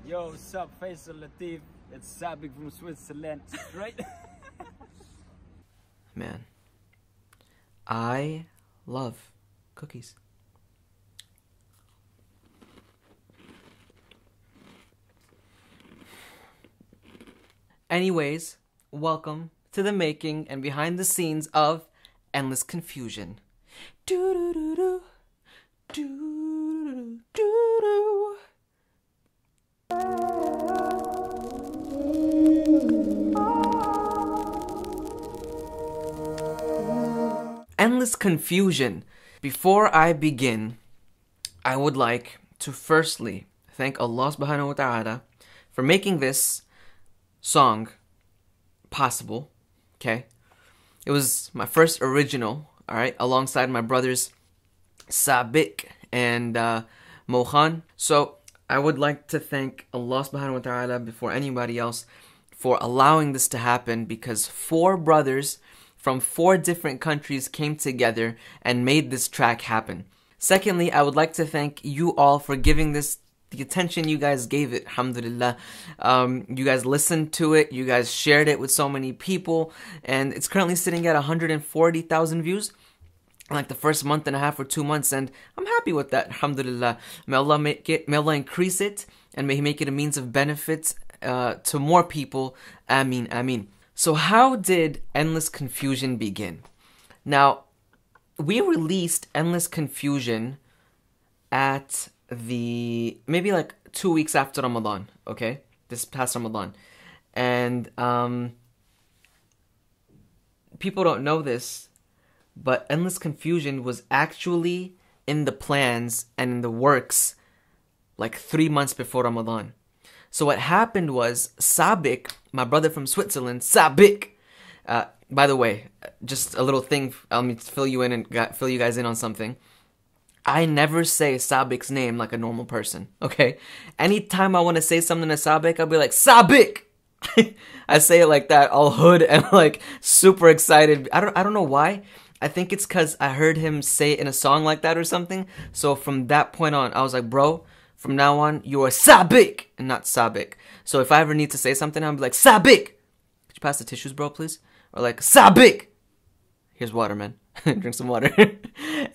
Yo, what's up, FAISAL LATIF? It's SAABIK from Switzerland, right? Man, I love cookies. Anyways, welcome to the making and behind the scenes of Endless Confusion. Do-do-do-do, do-do-do-do-do. Endless Confusion. Before I begin, I would like to firstly thank Allah subhanahu wa ta'ala for making this song possible. Okay, it was my first original, alright, alongside my brothers SAABIK and Mohan. So I would like to thank Allah subhanahu wa ta'ala before anybody else for allowing this to happen, because 4 brothers from 4 different countries came together and made this track happen. Secondly, I would like to thank you all for giving this the attention you guys gave it, alhamdulillah. You guys listened to it, you guys shared it with so many people, and it's currently sitting at 140,000 views in like the first month and a half or 2 months, and I'm happy with that, alhamdulillah. May Allah increase it, and may He make it a means of benefit to more people. Ameen, ameen. So how did Endless Confusion begin? Now, we released Endless Confusion at maybe like 2 weeks after Ramadan, okay? This past Ramadan. And people don't know this, but Endless Confusion was actually in the plans and in the works like 3 months before Ramadan. So what happened was SAABIK, my brother from Switzerland, SAABIK. By the way, just a little thing, let me fill you guys in on something. I never say SAABIK's name like a normal person, okay? Anytime I want to say something to SAABIK, I'll be like, SAABIK! I say it like that, all hood and like super excited. I don't know why. I think it's because I heard him say it in a song like that or something. So from that point on, I was like, bro, from now on, you are SAABIK and not SAABIK. So if I ever need to say something, I'll be like, SAABIK! Could you pass the tissues, bro, please? Or like, SAABIK! Here's water, man. Drink some water.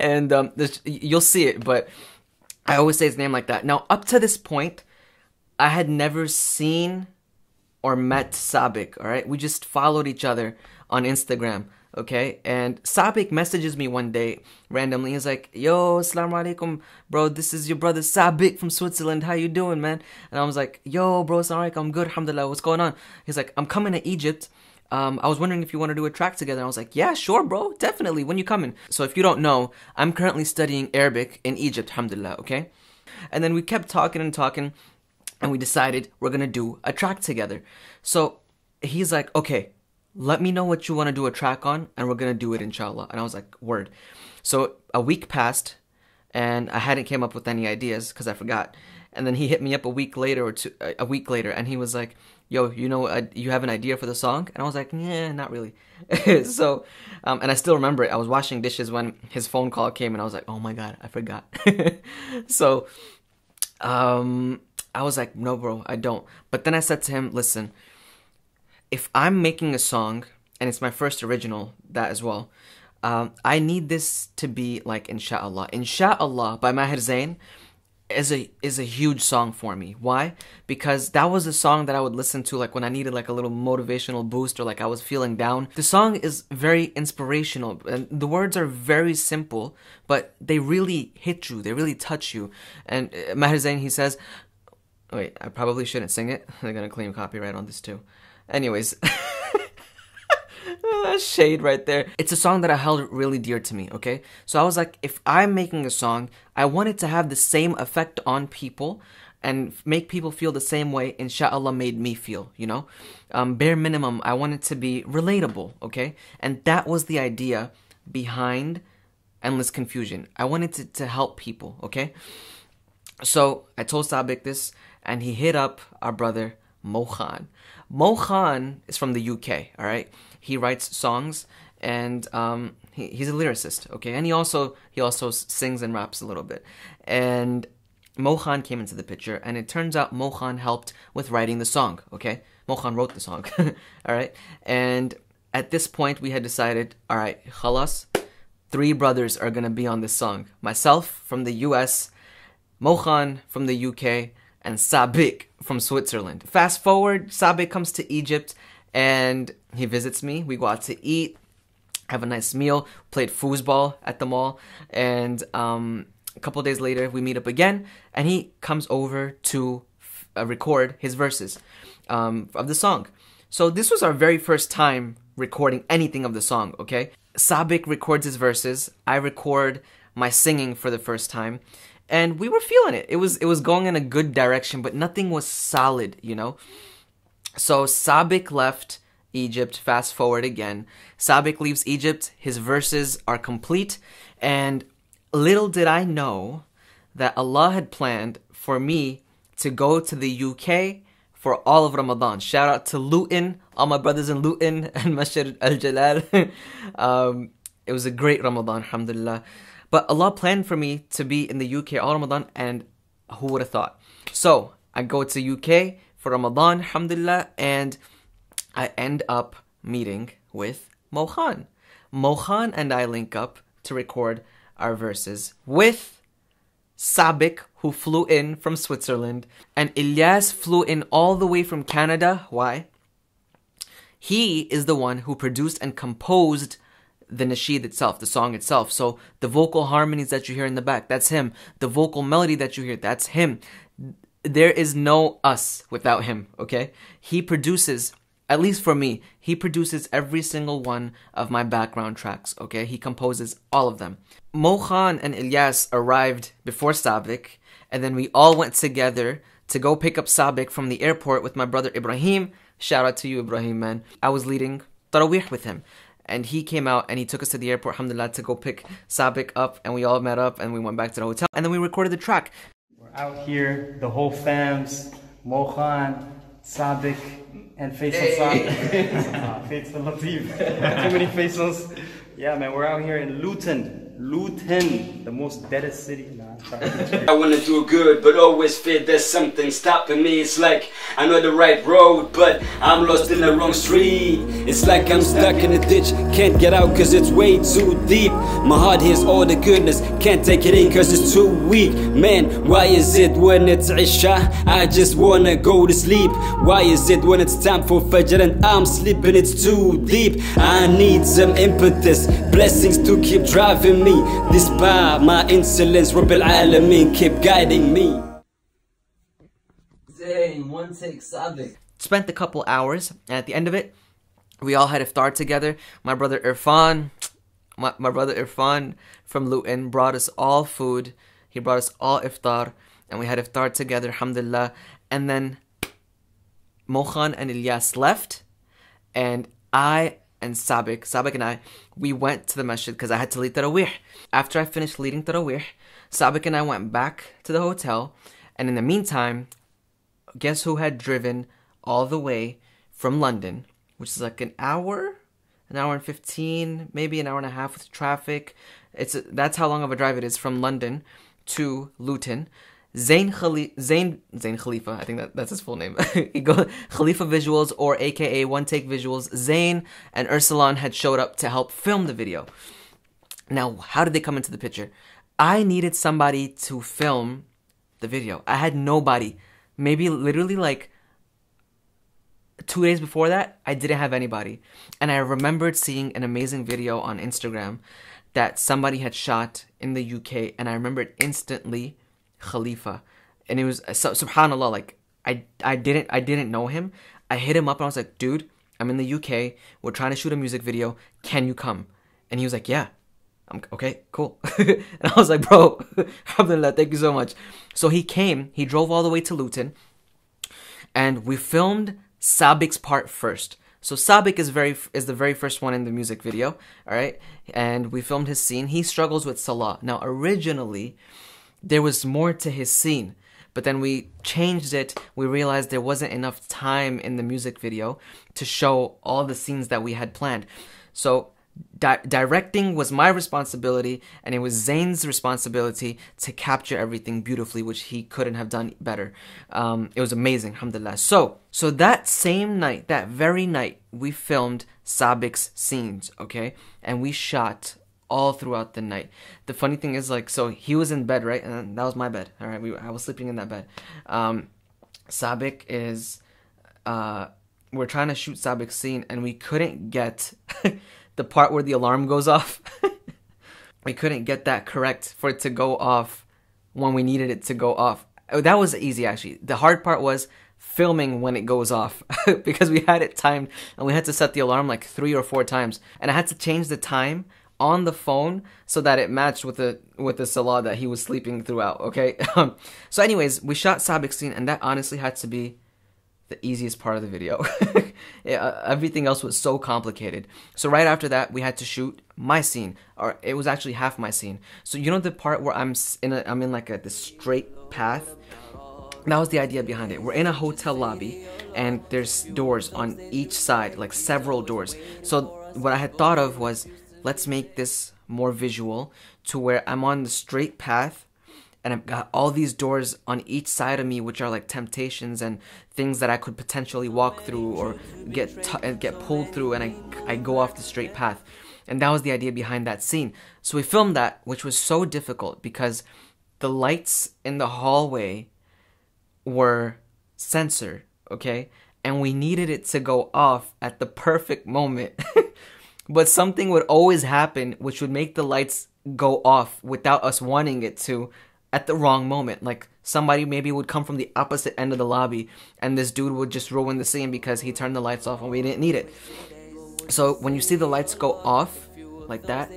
And you'll see it, but I always say his name like that. Now, up to this point, I had never seen or met SAABIK, alright? We just followed each other on Instagram, okay? And SAABIK messages me one day randomly. He's like, yo, assalamu alaikum, bro, this is your brother SAABIK from Switzerland. How you doing, man? And I was like, yo, bro, assalamu alaikum, I'm good, alhamdulillah, what's going on? He's like, I'm coming to Egypt. I was wondering if you want to do a track together. And I was like, yeah, sure, bro, definitely. When you coming? So if you don't know, I'm currently studying Arabic in Egypt, alhamdulillah, okay? And then we kept talking and talking, and we decided we're going to do a track together. So he's like, okay, let me know what you want to do a track on, and we're going to do it, inshallah. And I was like, word. So a week passed, and I hadn't came up with any ideas because I forgot. And then he hit me up a week later, and he was like, yo, you know, you have an idea for the song? And I was like, yeah, not really. So, and I still remember it. I was washing dishes when his phone call came, and I was like, oh my God, I forgot. So, I was like, no, bro, I don't. But then I said to him, listen, if I'm making a song, and it's my first original, that as well, I need this to be like Insha'Allah. Insha'Allah by Maher ZEIN is a huge song for me. Why? Because that was a song that I would listen to like when I needed like a little motivational boost or like I was feeling down. The song is very inspirational and the words are very simple, but they really hit you. They really touch you. And Maher ZEIN, he says, wait, I probably shouldn't sing it. They're gonna claim copyright on this too. Anyways. Shade right there. It's a song that I held really dear to me, okay? So I was like, if I'm making a song, I want it to have the same effect on people and make people feel the same way Insha'Allah made me feel, you know? Bare minimum, I want it to be relatable, okay? And that was the idea behind Endless Confusion. I wanted it to help people, okay? So I told SAABIK this, and he hit up our brother Mohan. Mohan is from the UK, alright? He writes songs, and he's a lyricist, okay? And he also sings and raps a little bit. And Mohan came into the picture, and it turns out Mohan helped with writing the song, okay? Mohan wrote the song, alright? And at this point, we had decided, alright, khalas, 3 brothers are gonna be on this song. Myself from the US, Mohan from the UK, and SAABIK from Switzerland. Fast forward, SAABIK comes to Egypt, and he visits me. We go out to eat, have a nice meal, played foosball at the mall, and a couple days later, we meet up again, and he comes over to record his verses of the song. So this was our very first time recording anything of the song, okay? SAABIK records his verses, I record my singing for the first time, and we were feeling it. It was going in a good direction, but nothing was solid, you know? So SAABIK left Egypt, fast forward again. SAABIK leaves Egypt, his verses are complete, and little did I know that Allah had planned for me to go to the UK for all of Ramadan. Shout out to Luton, all my brothers in Luton and Masjid Al-Jalal. It was a great Ramadan, alhamdulillah. But Allah planned for me to be in the UK all Ramadan, and who would have thought? So I go to UK for Ramadan, alhamdulillah, and I end up meeting with Mohan. Mohan and I link up to record our verses with SAABIK, who flew in from Switzerland, and ILYAS flew in all the way from Canada. Why? He is the one who produced and composed the nasheed itself, the song itself. So the vocal harmonies that you hear in the back, that's him. The vocal melody that you hear, that's him. There is no us without him, okay? He produces, at least for me, he produces every single one of my background tracks, okay? He composes all of them. Mohan and ILYAS arrived before SAABIK, and then we all went together to go pick up SAABIK from the airport with my brother Ibrahim. Shout out to you, Ibrahim, man. I was leading Tarawih with him, and he came out and he took us to the airport, alhamdulillah, to go pick SAABIK up, and we all met up and we went back to the hotel, and then we recorded the track. We're out here, the whole fams, Mohan, SAABIK, and FAISAL. FAISAL LATIF. Too many FAISALs. Yeah, man, we're out here in Luton, the most deadest city. I wanna do good, but always fear there's something stopping me. It's like I know the right road, but I'm lost in the wrong street. It's like I'm stuck in a ditch, can't get out cause it's way too deep. My heart hears all the goodness, can't take it in cause it's too weak. Man, why is it when it's Isha, I just wanna go to sleep? Why is it when it's time for Fajr and I'm sleeping, it's too deep? I need some impetus, blessings to keep driving me. Despite my insolence, Rabbil Alameen keep guiding me. ZEIN, one take, SAABIK. Spent a couple hours, and at the end of it, we all had iftar together. My brother Irfan, my brother Irfan from Luton brought us all food. He brought us all iftar, and we had iftar together, alhamdulillah. And then Mohan and ILYAS left, and I and SAABIK and I, we went to the masjid because I had to lead Tarawih. After I finished leading Tarawih, SAABIK and I went back to the hotel, and in the meantime, guess who had driven all the way from London, which is like an hour and 15, maybe an hour and a half with traffic. That's how long of a drive it is from London to Luton. ZEIN KHALIFA, I think that's his full name. KHALIFA Visuals, or aka One Take Visuals. ZEIN and Ursulan had showed up to help film the video. Now, how did they come into the picture? I needed somebody to film the video. I had nobody. Maybe literally like 2 days before that, I didn't have anybody. And I remembered seeing an amazing video on Instagram that somebody had shot in the UK, and I remembered instantly Khalifa. And it was, subhanallah, like I didn't know him. I hit him up and I was like, dude, I'm in the UK, we're trying to shoot a music video, can you come? And he was like, yeah. I'm okay, cool. And I was like, bro, alhamdulillah, thank you so much. So he came, he drove all the way to Luton, and we filmed SAABIK's part first. So SAABIK is the very first one in the music video, all right? And we filmed his scene. He struggles with Salah. Now, originally, there was more to his scene, but then we changed it. We realized there wasn't enough time in the music video to show all the scenes that we had planned. So Directing was my responsibility, and it was Zain's responsibility to capture everything beautifully, which he couldn't have done better. It was amazing, alhamdulillah. So that same night, that very night, we filmed SAABIK's scenes, okay? And we shot all throughout the night. The funny thing is, like, so he was in bed, right? And that was my bed, all right? I was sleeping in that bed. SAABIK is... we're trying to shoot SAABIK's scene, and we couldn't get the part where the alarm goes off. We couldn't get that correct for it to go off when we needed it to go off. That was easy, actually. The hard part was filming when it goes off because we had it timed, and we had to set the alarm like 3 or 4 times, and I had to change the time on the phone so that it matched with the salah that he was sleeping throughout, okay? So anyways, we shot SAABIK's scene, and that honestly had to be the easiest part of the video. Everything else was so complicated. So right after that, we had to shoot my scene, or it was actually half my scene. So you know the part where I'm in like this straight path? That was the idea behind it. We're in a hotel lobby, and there's doors on each side, like several doors. So what I had thought of was, let's make this more visual to where I'm on the straight path, and I've got all these doors on each side of me, which are like temptations and things that I could potentially walk through or get pulled through, and I go off the straight path. And that was the idea behind that scene. So we filmed that, which was so difficult because the lights in the hallway were censored, okay? And we needed it to go off at the perfect moment. But something would always happen which would make the lights go off without us wanting it to, at the wrong moment. Like somebody maybe would come from the opposite end of the lobby, and this dude would just ruin the scene because he turned the lights off and we didn't need it. So when you see the lights go off like that,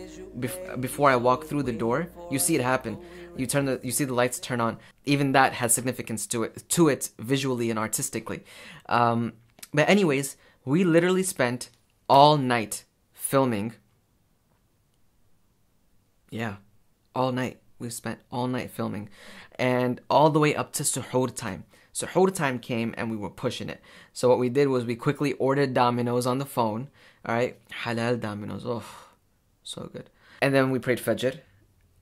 before I walk through the door, you see it happen. You see the lights turn on. Even that has significance to it visually and artistically. But anyways, we literally spent all night filming. Yeah, all night. We spent all night filming, and all the way up to suhoor time. Suhoor time came, and we were pushing it. So what we did was we quickly ordered Domino's on the phone. All right, halal Domino's. Oh, so good. And then we prayed Fajr,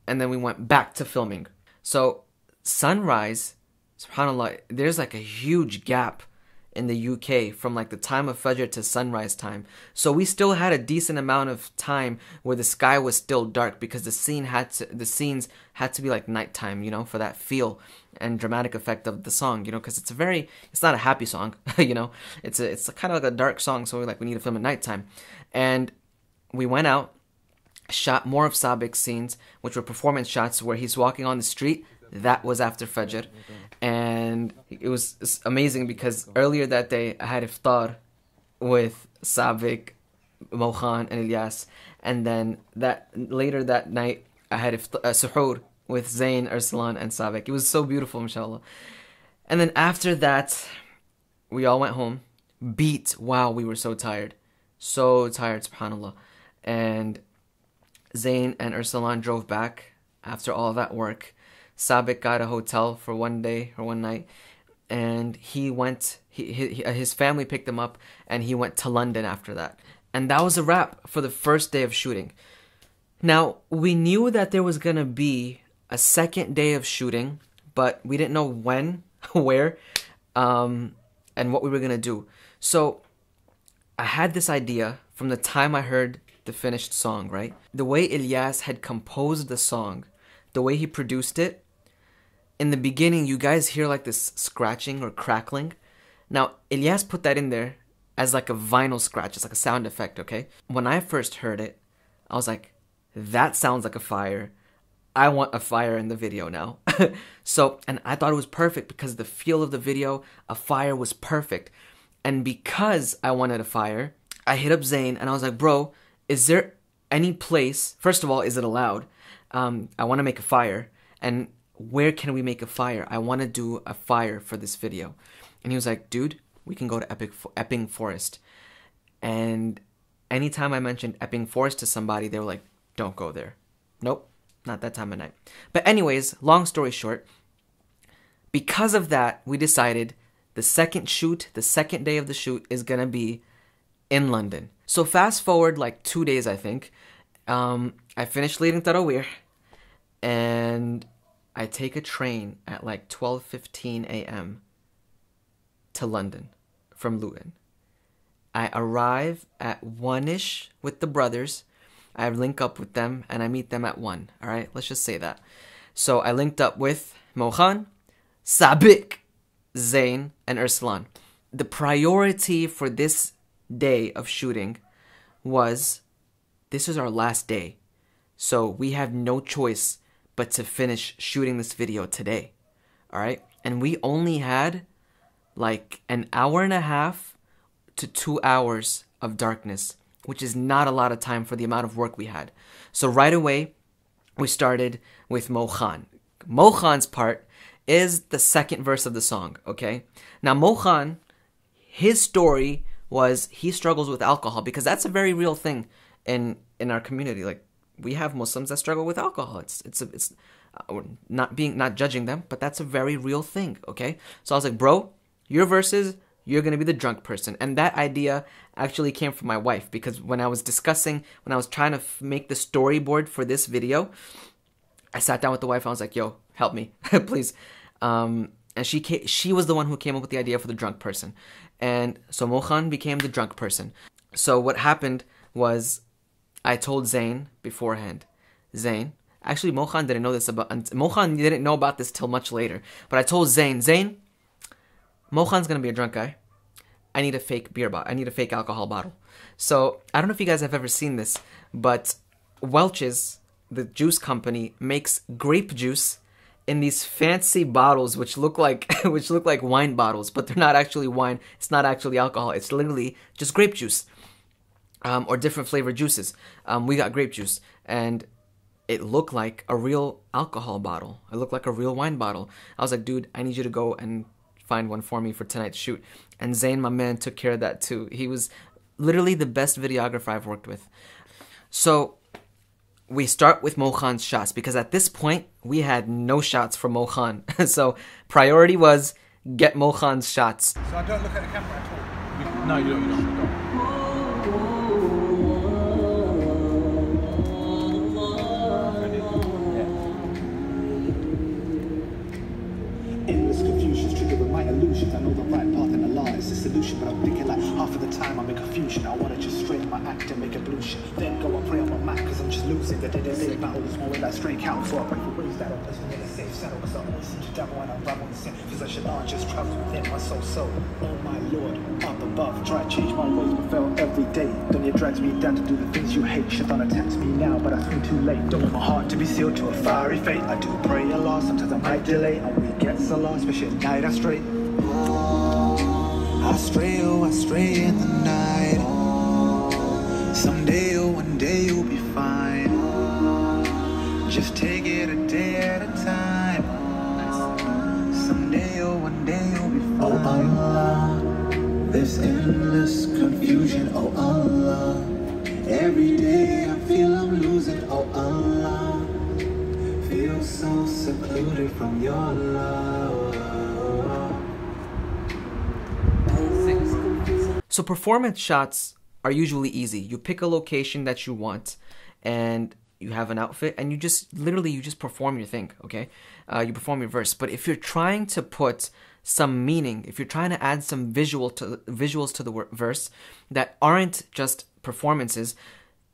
and then we went back to filming. So sunrise, subhanAllah, there's like a huge gap in the UK from like the time of Fajr to sunrise time. So we still had a decent amount of time where the sky was still dark because the scenes had to be like nighttime, you know, for that feel and dramatic effect of the song, you know, because it's not a happy song, you know, it's kind of like a dark song, so we need to film at nighttime. And we went out, shot more of SAABIK's scenes, which were performance shots where he's walking on the street. That was after Fajr, and it was amazing because earlier that day I had iftar with SAABIK, Mohan, and ILYAS, and then later that night I had suhoor with ZEIN, Arsalan, and SAABIK. It was so beautiful, mashallah. And then after that, we all went home. Wow, we were so tired, subhanallah. And ZEIN and Arsalan drove back after all that work. SAABIK got a hotel for one day or one night, and his family picked him up, and he went to London after that. And that was a wrap for the first day of shooting. Now, we knew that there was going to be a second day of shooting, but we didn't know when, where, and what we were going to do. So I had this idea from the time I heard the finished song, right? The way ILYAS had composed the song, the way he produced it, in the beginning, you guys hear like this scratching or crackling. Now, ILYAS put that in there as like a vinyl scratch. It's like a sound effect, okay? When I first heard it, I was like, that sounds like a fire. I want a fire in the video now. And I thought it was perfect because the feel of the video, a fire was perfect. And because I wanted a fire, I hit up ZEIN and I was like, bro, is there any place, first of all, is it allowed? I want to make a fire, and where can we make a fire? I want to do a fire for this video. And he was like, dude, we can go to Epping Forest. And anytime I mentioned Epping Forest to somebody, they were like, don't go there. Nope, not that time of night. But anyways, long story short, because of that, we decided the second day of the shoot is going to be in London. So fast forward like 2 days, I think. I finished leading Tarawih, and I take a train at like 12:15 a.m. to London from Luton. I arrive at 1-ish with the brothers. I link up with them and I meet them at 1. All right, let's just say that. So I linked up with Mohan, SAABIK, ZEIN, and Urslan. The priority for this day of shooting was, this is our last day. So we have no choice but to finish shooting this video today. All right? And we only had like an hour and a half to 2 hours of darkness, which is not a lot of time for the amount of work we had. So right away, we started with Mohan. Mohan's part is the second verse of the song, okay? Now Mohan, his story was he struggles with alcohol, because that's a very real thing in our community. Like, we have Muslims that struggle with alcohol. It's not judging them, but that's a very real thing, okay? So I was like, bro, your verses, you're going to be the drunk person. And that idea actually came from my wife, because when I was trying to make the storyboard for this video, I sat down with the wife and I was like, yo, help me, please. And she was the one who came up with the idea for the drunk person. And so Mohan became the drunk person. So what happened was, I told ZEIN beforehand. ZEIN, actually Mohan didn't know about this till much later. But I told ZEIN, Mohan's gonna be a drunk guy. I need a fake beer bottle. I need a fake alcohol bottle. So I don't know if you guys have ever seen this, but Welch's, the juice company, makes grape juice in these fancy bottles which look like wine bottles, but they're not actually wine. It's not actually alcohol. It's literally just grape juice, or different flavored juices. We got grape juice, and it looked like a real alcohol bottle. It looked like a real wine bottle. I was like, dude, I need you to go and find one for me for tonight's shoot. And ZEIN, my man, took care of that too. He was literally the best videographer I've worked with. So we start with Mohan's shots, because at this point we had no shots from Mohan. So priority was get Mohan's shots. So I don't look at the camera at all? No, you don't. Endless confusions triggered with my illusions. I know the right path and the law is the solution, but I'm thinking like half of the time I'm in confusion. I wanna just straighten my act and make ablution, then go and pray on my mat, cause I'm just losing. The day-to-day battles my way like stray cattle, so I pray for ways that'll place me in a safe saddle, cause I always seem to dabble and unravel in sin, cause I should not just travel within my soul. So, oh my Lord, up above, try to change my ways but fail every day. Then it drags me down to do the things you hate. Shaitan attacks me now, but I feel too late. Don't want my heart to be sealed to a fiery fate. I do pray a lot, sometimes I might delay, and we get so lost, especially at night I stray. I stray in the night. Someday or one day you'll be fine. Just take it a day at a time. Someday or one day you'll be fine. Oh Allah, this endless confusion. Oh Allah, every day I feel I'm losing. Oh Allah, feel so secluded from your love. So performance shots are usually easy. You pick a location that you want, and you have an outfit, and you just perform your thing, okay? You perform your verse. But if you're trying to put some meaning, if you're trying to add some visuals to the verse that aren't just performances,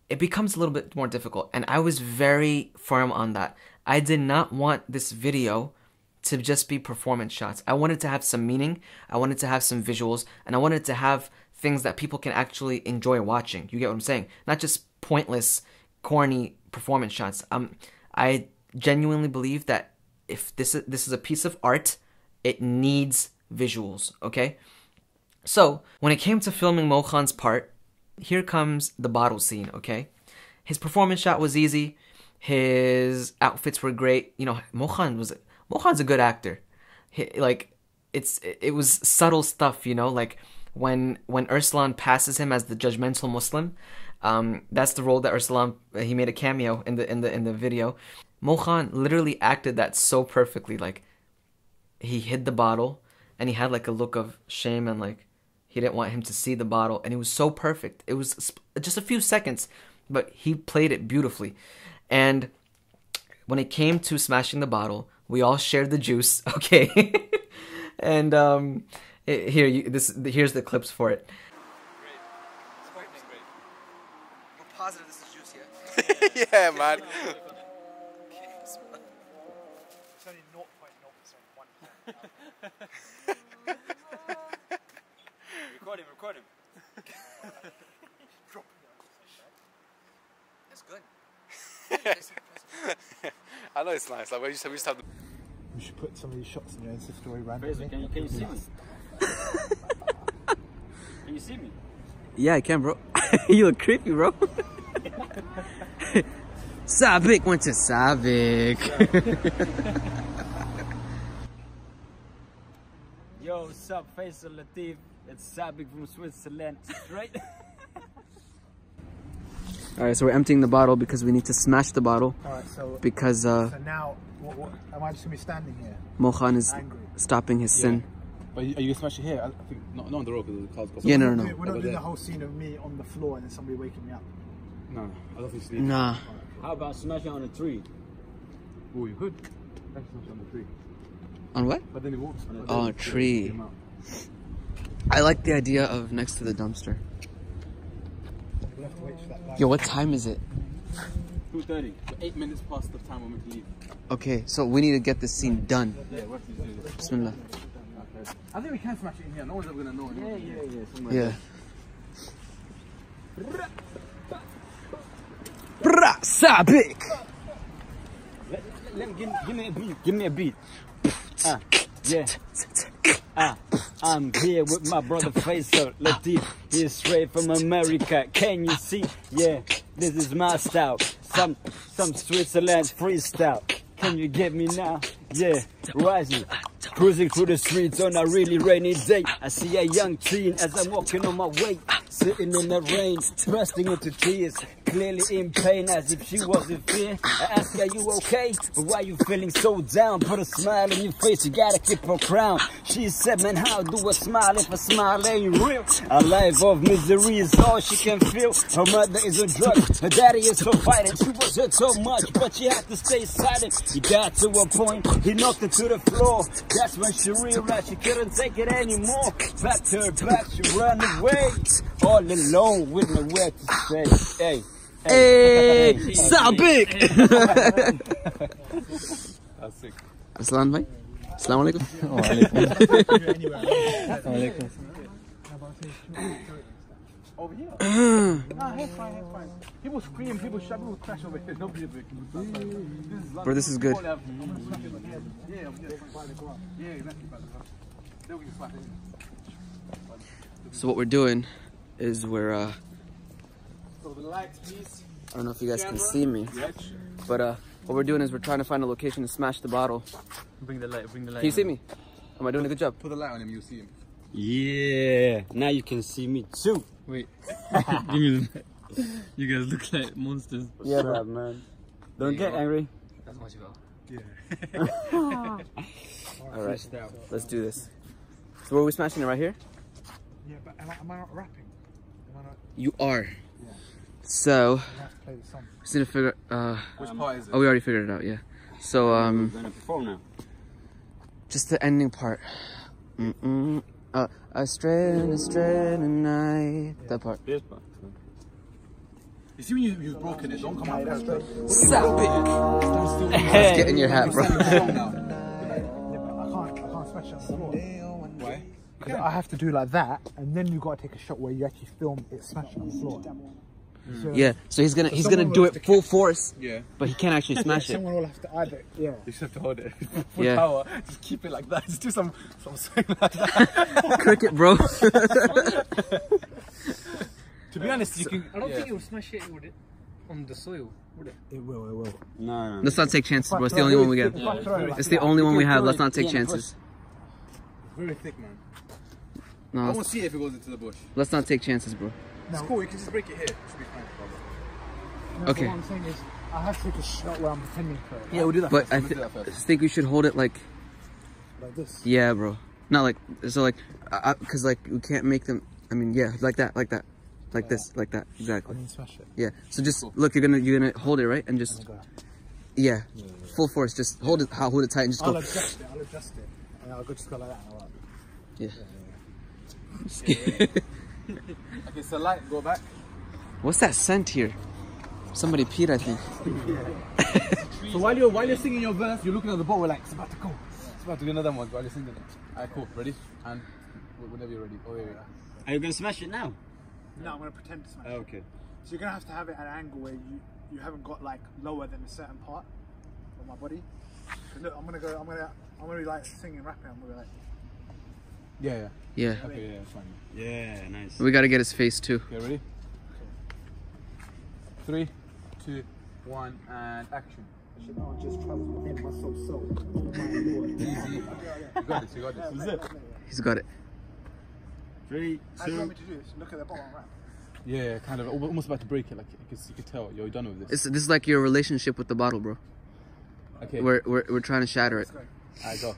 it becomes a little bit more difficult. And I was very firm on that. I did not want this video to just be performance shots. I wanted to have some meaning, I wanted to have some visuals, and I wanted to have things that people can actually enjoy watching. You get what I'm saying? Not just pointless, corny performance shots. I genuinely believe that if this is a piece of art, it needs visuals, okay? So, when it came to filming Mohan's part, here comes the bottle scene, okay? His performance shot was easy. His outfits were great. You know, Mohan's a good actor. It was subtle stuff, you know, like when Urslan passes him as the judgmental Muslim, that's the role that Urslan, he made a cameo in the video. Mohan literally acted that so perfectly. Like, he hid the bottle and he had like a look of shame, and like he didn't want him to see the bottle, and it was so perfect. It was just a few seconds, but he played it beautifully. And when it came to smashing the bottle, we all shared the juice, okay? And here's the clips for it. Great. It's quite great. We're positive this is juice, yeah? Yeah, man. It's only 0.0%. Record him. It's good. I know it's nice. Like we used to have the. We should put some of these shots in your Insta story FAISAL, randomly. can you see me? Can you see me? Yeah, I can, bro. You look creepy, bro. SAABIK went to SAABIK. Yo, what's up, FAISAL, LATIF? It's SAABIK from Switzerland, right? Alright, so we're emptying the bottle because we need to smash the bottle. Alright, so Because so now, what, am I just going to be standing here? Mohan is Angry. stopping his sin. But are you gonna smash it here? I think not on the road because the car's got. Yeah, no. We're not Over doing there. the whole scene of me on the floor and then somebody waking me up. No, I don't think it's. Nah. How about smashing on a tree? Oh, you could. That's smash on the tree. On what? But then it walks. Oh, a tree. I like the idea of next to the dumpster. We'll have to wait for that guy. Yo, what time is it? 2:30. So 8 minutes past the time we're meant to leave. Okay, so we need to get this scene done. Yeah, what do you do? Bismillah. I think we can smash it in here. No one's ever gonna know. Yeah. Brah, SAABIK! Give me a beat. Yeah. I'm here with my brother FAISAL, LATIF. He's straight from America. Can you see? Yeah, this is my style. Some Switzerland freestyle. Can you get me now? Yeah, rising. Cruising through the streets on a really rainy day. I see a young teen as I'm walking on my way. Sitting in the rain, bursting into tears. Clearly in pain as if she was in fear. I ask, are you okay? But why you feeling so down? Put a smile on your face, you gotta keep her crown. She said, man, how do I smile if a smile ain't real? A life of misery is all she can feel. Her mother is on drugs, her daddy is so fighting. She was hurt so much, but she had to stay silent. He got to a point, he knocked her to the floor. That's when she realized she couldn't take it anymore. Back to her back, she ran away. All alone with nowhere to stay. Hey, SAABIK! That's sick. Aslan bhai. Assalamu alaikum. Over here. Nah, he's fine. People scream, people shout, people crash over here. Nobody's breaking. Bro, this is good. Yeah, exactly. Then we can smash it. So what we're doing is we're So the lights, please. I don't know if you guys can see me, but what we're doing is we're trying to find a location to smash the bottle. Bring the light. Can you see me? Am I doing a good job? Put the light on him, you'll see him. Yeah, now you can see me too. Wait, give me the. You guys look like monsters. Yeah, man. Don't get angry. That's what you got. All right, let's do this. So where are we smashing it, right here? Yeah, but am I not rapping? Am I not? You are. Yeah. So I have to play the song. just need to figure. Which part is it? Oh, we already figured it out. Yeah. So We're gonna perform now. just the ending part. A strand night. That part. This part. You see when you've broken it, don't come out. That's right. SAABIK. Let's get in your hat, bro. Yeah, but I can't smash it on the floor. Why? Because I have to do like that, and then you got to take a shot where you actually film it smashing on the floor. So Yeah. So he's gonna someone do will it have to full force, Yeah. but he can't actually smash it. someone will have to either, yeah. You just have to hold it. Full Yeah. power. Just keep it like that. Just do some swing like that. Cricket, bro. To be honest, you can. I don't think it will smash it would it, on the soil, would it? It will. No. Let's not take chances, bro. It's the only one we get. It's the only one we have. Let's not take Yeah, chances. It's very thick, man. I No, won't see it if it goes into the bush. let's not take chances, bro. It's cool. You can just break it here. It should be fine. No, Okay. What I'm saying is, I have to take a shot where I'm pretending for it. Yeah, we'll do that But first. I We'll do that first. think we should hold it like, Like this. yeah, bro. Not like so like, cause like we can't make them. I mean, yeah, like that, like this, like that, exactly. And smash it. Yeah. So just look, you're gonna hold it right and just yeah, full force. Just hold it tight and just go. I'll adjust it. And I'll just go like that. Yeah. Okay, so light, go back. What's that scent here? Somebody peed, I think. So while you're singing your verse, you're looking at the bottle like it's about to go. It's about to be another one while you're singing it. Alright, cool. Ready? And whenever you're ready. Oh, wait. Are you gonna smash it now? No, I'm gonna pretend to smash it. Okay. So you're gonna have to have it at an angle where you haven't got like lower than a certain part of my body. So look, I'm gonna be like singing, rapping. I'm gonna be like. Yeah. Yeah. Okay, yeah, fine. Yeah, nice. We gotta get his face too. Okay, ready? 3, 2, 1, and action. Just travels within my soul. Easy. You got this. He's got it. 3, How do you 2. want me to do this? Look at the bottom rap. Yeah, kind of. Almost about to break it. Like you could tell you're done with this. This is like your relationship with the bottle, bro. Okay. We're trying to shatter it. Alright, go.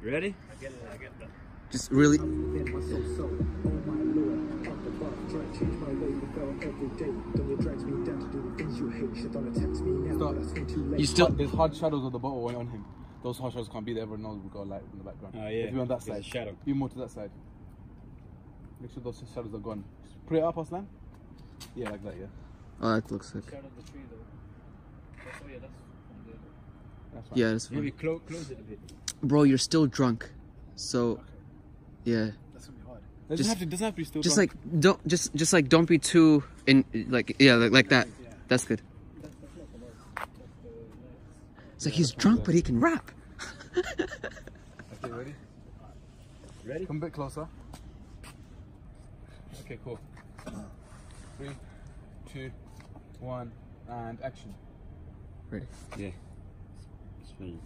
You ready? I get that. Just really. Within my soul. Oh my lord, up above, try to change my way. You fell every day. Don't you drag me down to do the things you hate. Shit, don't attempt me now. Stop. That's way too late. You still. There's hard shadows of the bottle on him. Those hard shadows can't be there. Everyone knows we've got a light in the background. Oh yeah. If you're on that There's side. a shadow. Be more to that side. Make sure those shadows are gone. Just put it up, Aslan. Yeah, like that. Yeah. Oh, that looks sick. That's fine. Yeah, that's Maybe fine. close it a bit. Bro, you're still drunk, so yeah. That's gonna be hard. Doesn't have to be still. Just drunk. like don't be too in like like that. That's good. It's like he's drunk but he can rap. Okay, ready? Ready? Come a bit closer. Okay, cool. 3, 2, 1, and action. Ready? Yeah. It's funny.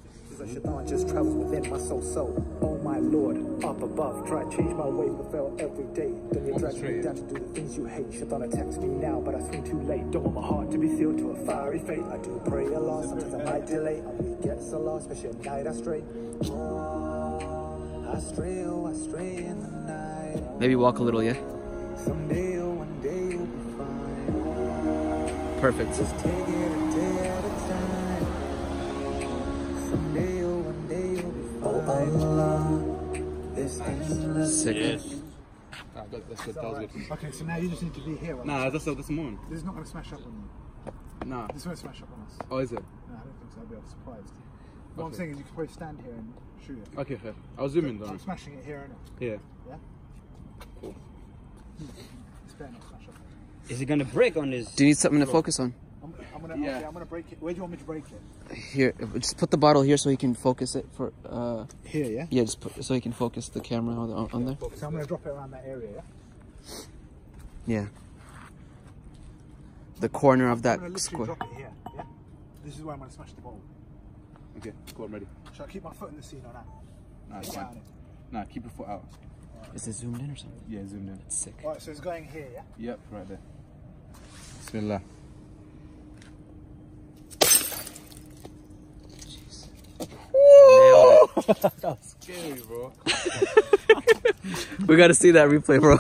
Shaitan just travels within my soul. Oh my lord, up above, try to change my ways, but fail every day. Don't you drag me down to do the things you hate. Shaitan attacks me now, but I swing too late. Don't want my heart to be sealed to a fiery fate. I do pray a lot, sometimes I might delay. I really get so lost, especially at night I stray. I stray in the night. Maybe walk a little, yeah. Someday or one day you'll be fine. Perfect. Just take it a day at a time. Someday or one day you'll be fine. Oh Allah, this endless. Sick. Yes. That's good. That was good. Okay, so now you just need to be here. Nah, that's the moment. This is not gonna smash up on you. Nah. This won't smash up on us. Oh, is it? No, I don't think so. I'll be surprised. What I'm saying is you can probably stand here and shoot it. Okay, fair. I'll zoom in, I'm though. smashing it here and Yeah. yeah. Cool. It's better not smash up. Is it gonna break on this? Do you need something to focus on? I'm gonna break it. Where do you want me to break it? Here, just put the bottle here so he can focus it for. Here, yeah. Yeah, just put, so he can focus the camera on there. So I'm gonna drop it around that area, yeah. Yeah. The corner of I'm that gonna literally square. drop it here, yeah. This is where I'm gonna smash the ball. Okay, cool, I'm ready. Shall I keep my foot in the scene or not? Nah, it's Keep fine. it on it. Nah, keep your foot out. Is it zoomed in or something? Yeah, zoomed in. It's sick. Alright, so it's going here, yeah. Yep, right there. Bismillah. That was scary, bro. We gotta see that replay, bro.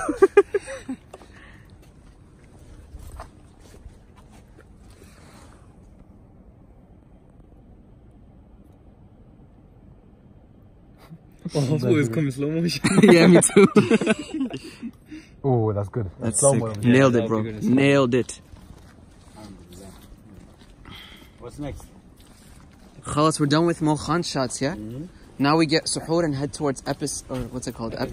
Oh, I thought it was coming slow motion. Yeah, me too. Oh, that's good. That's slow sick. mo. Nailed it, bro. Nailed it. What's next? Khalas, we're done with Mohan shots, yeah? Now we get suhoor and head towards or what's it called? I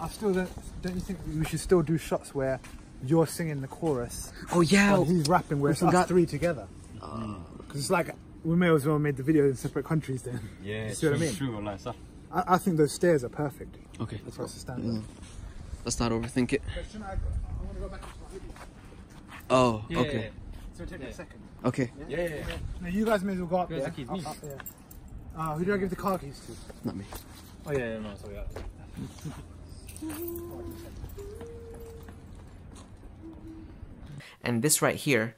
still don't you think we should still do shots where you're singing the chorus Oh yeah. and he's rapping where it's us three together? Because it's like we may as well made the video in separate countries then. Yeah, You see what I mean? True, like, so. I think those stairs are perfect. Okay. For us to stand on. Let's not overthink it. I want to go back to my video. Oh, okay. So it'll take me a second. Okay. Yeah. Now you guys may as well go up there. the keys, me. Who do I give the car keys to? Not me. Oh yeah, no, sorry. And this right here,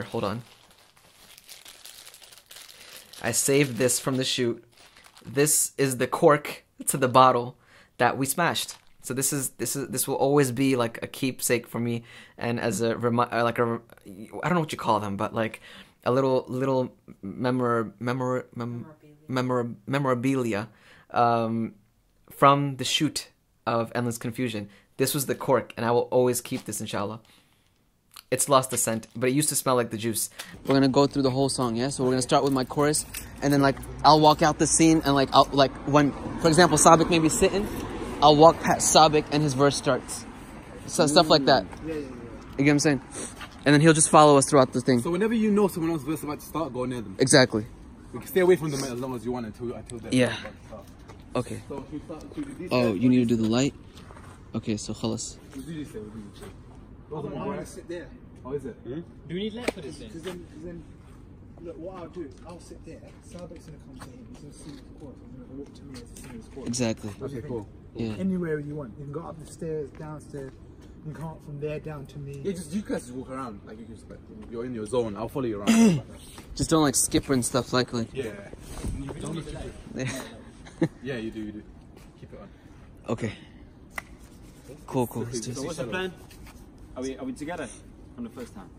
hold on. I saved this from the shoot. this is the cork to the bottle that we smashed. So this will always be like a keepsake for me, and as a I don't know what you call them, but like a little memorabilia from the shoot of Endless Confusion. This was the cork, and I will always keep this, inshallah. It's lost the scent, but it used to smell like the juice. We're gonna go through the whole song, yeah? So we're gonna start with my chorus, and then like I'll walk out the scene, and like when, for example, SAABIK may be sitting, I'll walk past SAABIK and his verse starts. So stuff like that. You get what I'm saying? And then he'll just follow us throughout the thing. So whenever you know someone else's verse about to start, go near them. Exactly. We can stay away from them as long as you want until they're Yeah. about to start. Okay. So if we start, Oh, you need to do the light? Okay, so khalas. What did you say? I want to sit there. Oh, is it? Do we need light for this Because then, look, what I'll do is I'll sit there. SAABIK's going to come to him. He's going to sing the chorus. He's going to walk to me and sing his chorus. Exactly. Okay, cool. Yeah. Anywhere you want. You can go up the stairs, downstairs. You can come up from there down to me. Yeah, you guys just walk around. Like, you're in your zone. I'll follow you around. Just don't like skip and stuff like. Yeah. Yeah, you do. Keep it on. Okay. Cool. Let's do So this. what's the plan? Are we together from the first time?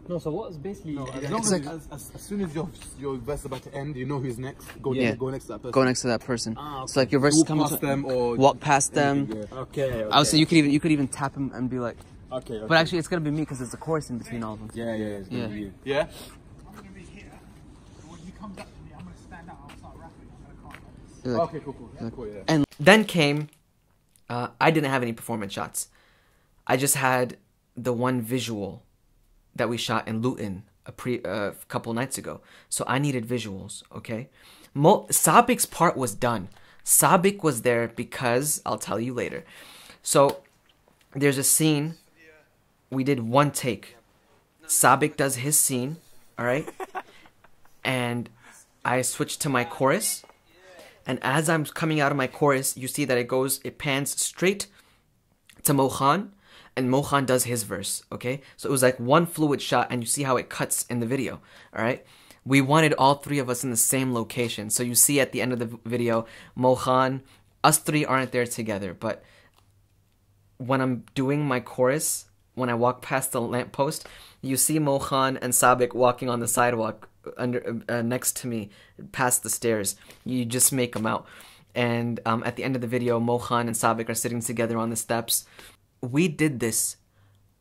No, so what is basically... As soon as your verse is about to end, you know who's next. Go next to that person. Go next to that person. Okay. So like your verse is Walk coming past to them or walk past them. Yeah. Okay. I would say you could even tap him and be like. Okay. But actually, it's gonna be me because there's a chorus in between all of them. Yeah. It's gonna be you. Yeah. I'm going to be here. When you come back to me, I'm going to stand out. I'll start rapping. I'm going to come. You're like- Okay, cool. Yeah. And then came, I didn't have any performance shots. I just had the one visual that we shot in Luton a couple nights ago. So I needed visuals, okay? SAABIK's part was done. SAABIK was there because, I'll tell you later. So there's a scene, we did one take. SAABIK does his scene, all right? And I switched to my chorus. And as I'm coming out of my chorus, you see that it pans straight to Mohan, and Mohan does his verse, okay? So it was like one fluid shot, and you see how it cuts in the video, all right? We wanted all three of us in the same location. So you see at the end of the video, Mohan, us three aren't there together, but when I'm doing my chorus, when I walk past the lamppost, you see Mohan and SAABIK walking on the sidewalk next to me, past the stairs. You just make them out. And at the end of the video, Mohan and SAABIK are sitting together on the steps. We did this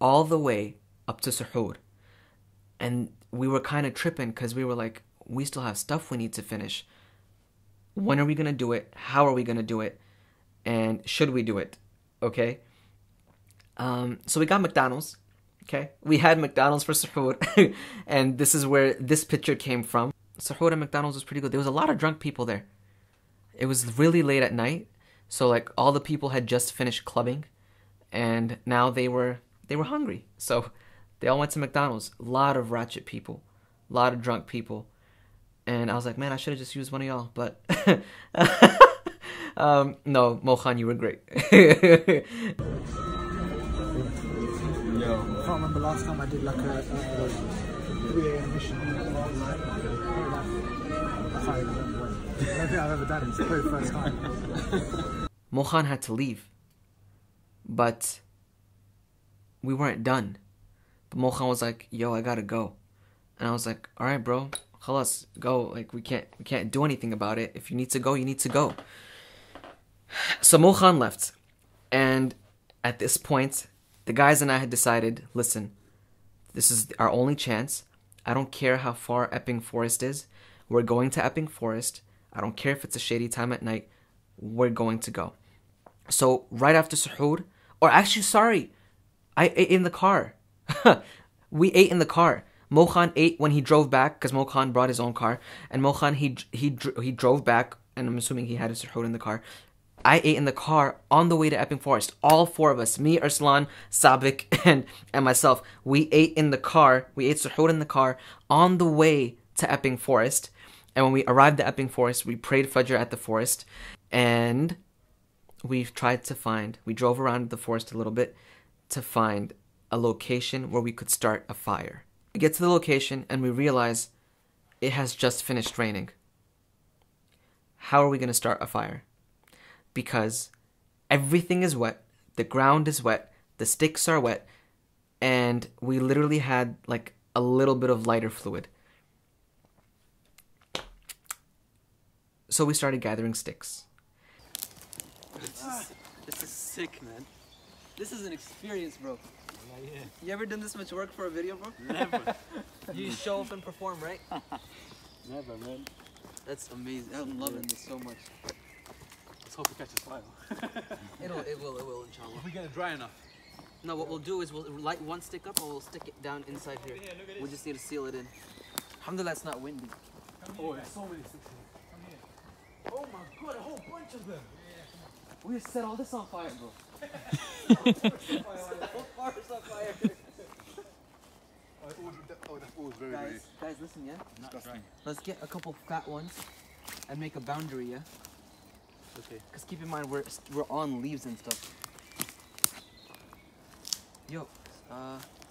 all the way up to Suhoor. And we were kind of tripping because we were like, we still have stuff we need to finish. When are we going to do it? How are we going to do it? And should we do it? Okay? So we got McDonald's. Okay? We had McDonald's for Suhoor. And this is where this picture came from. Suhoor and McDonald's was pretty good. There was a lot of drunk people there. It was really late at night. So like all the people had just finished clubbing. And now they were hungry. So they all went to McDonald's. A lot of ratchet people. A lot of drunk people. And I was like, man, I should have just used one of y'all. But no, Mohan, you were great. I can't remember last time I did like a 3 a.m. mission. I can't even remember when. I don't think I've ever done it. It's probably the first time. Mohan had to leave. But we weren't done. But Mohan was like, yo, I gotta go. And I was like, all right, bro. Khalas, go. Like, we can't do anything about it. If you need to go, you need to go. So Mohan left. And at this point, the guys and I had decided, listen, this is our only chance. I don't care how far Epping Forest is. We're going to Epping Forest. I don't care if it's a shady time at night. We're going to go. So right after Suhoor, or actually, sorry, I ate in the car. We ate in the car. Mohan ate when he drove back because Mohan brought his own car. And Mohan, he drove back, and I'm assuming he had his Suhoor in the car. I ate in the car on the way to Epping Forest. All four of us, me, Arslan, SAABIK, and myself, we ate in the car. We ate Suhoor in the car on the way to Epping Forest. And when we arrived at Epping Forest, we prayed Fajr at the forest. And we drove around the forest a little bit to find a location where we could start a fire. We get to the location and we realize it has just finished raining. how are we going to start a fire? Because everything is wet, the ground is wet, the sticks are wet, and we literally had like a little bit of lighter fluid. So we started gathering sticks. This is sick, man. This is an experience, bro. Yeah. You ever done this much work for a video, bro? Never. You show up and perform, right? Never, man. That's amazing. I'm loving this so much. Let's hope it catches fire. It will, inshallah. If we get it dry enough. No, what we'll do is we'll light one stick up and we'll stick it down inside here. We just need to seal it in. Alhamdulillah, it's not windy. Oh, there's so many sticks here. Oh my god, a whole bunch of them. We just set all this on fire, bro. Forest on fire. Oh, that's always very, very... Guys, listen, yeah? Disgusting. Let's get a couple fat ones and make a boundary, yeah? Okay. Because keep in mind, we're on leaves and stuff. Yo,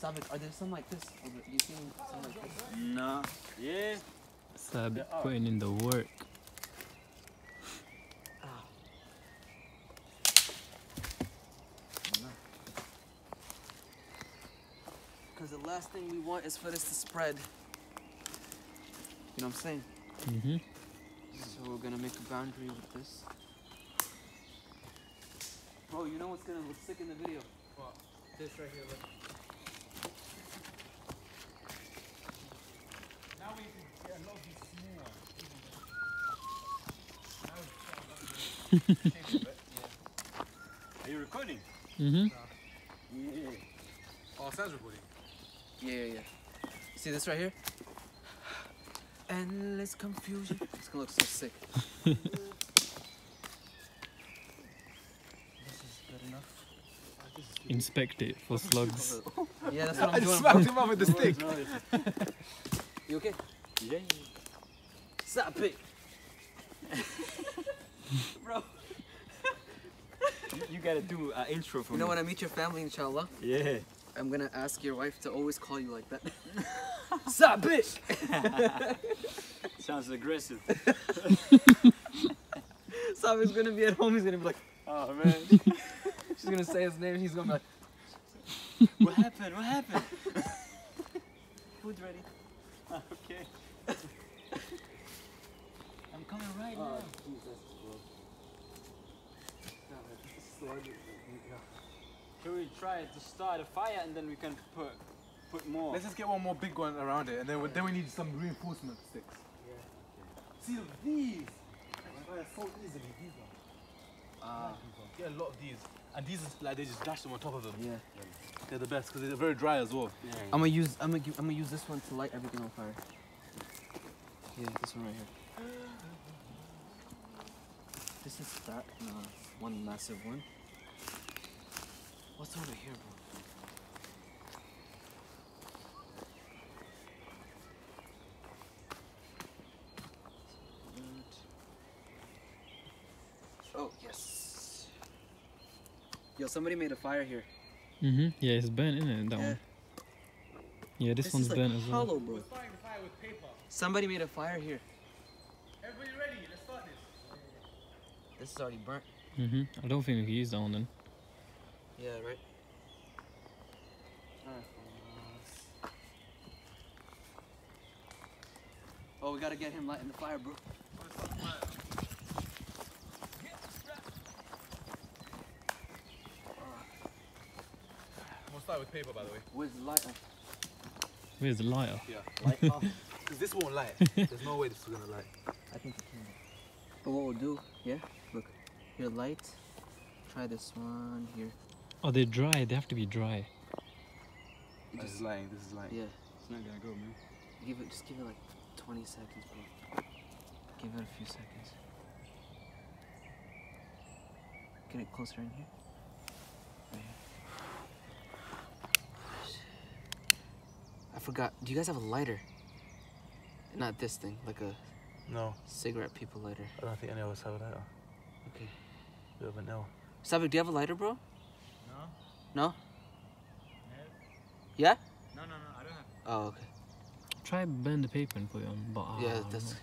SAABIK, are there some like this? You seen some like this? No. Yeah. SAABIK putting in the work. Because the last thing we want is for this to spread. You know what I'm saying? Mm-hmm. So we're gonna make a boundary with this. Bro, you know what's gonna look sick in the video? What? This right here, look. Now we can get a lot of these small ones. Are you recording? Mm-hmm. Yeah. Oh, sounds recording. Yeah. See this right here? Endless confusion. It's gonna look so sick. This is good enough. Inspect it for slugs. Yeah, that's what I I'm just doing. smacked him up with the stick. You okay? Yeah. SAABIK. Bro. You gotta do an intro for You me. know when I meet your family, inshallah, Yeah. I'm gonna ask your wife to always call you like that. SAABIK. Sounds aggressive. SAABIK's gonna be at home. He's gonna be like, Oh man. she's gonna say his name. And he's gonna be like, What happened? What happened? food's ready. Okay. I'm coming right now. Should we try to start a fire and then we can put more? Let's just get one more big one around it, and then we need some reinforcement sticks. Yeah. See these? Fire so easily. These are. Get a lot of these, and these is like they just dash them on top of them. Yeah. They're the best because they're very dry as well. Yeah. I'm gonna use this one to light everything on fire. Yeah, this one right here. This is that one massive one. What's over here, bro? Oh yes. Yo, somebody made a fire here. Mm-hmm. Yeah, it's burnt, isn't it? That one. Yeah, this one's is burnt like as well. hollow, bro. Starting the fire with paper. Somebody made a fire here. Everybody ready? Let's start this. This is already burnt. Mm-hmm. I don't think we can use that one then. Yeah, right. Oh, we gotta get him lighting the fire, bro. We'll start with paper, by the way. Where's the lighter? Where's the lighter? Yeah. Because this won't light. There's no way this is gonna light. I think it can. But what we'll do, yeah? Look, here, light. Try this one here. Oh, they're dry. They have to be dry. This is lying. This is lying. Yeah. It's not gonna go, man. Just give it like 20 seconds, bro. Give it a few seconds. Get it closer in here. Right here. I forgot. Do you guys have a lighter? Not this thing, like a No, cigarette people lighter. I don't think any of us have a lighter. Okay. We haven't know. SAABIK, do you have a lighter, bro? No. No? Yeah? No, I don't have. Oh, okay. Try burn the paper and put it on. But Yeah, that's.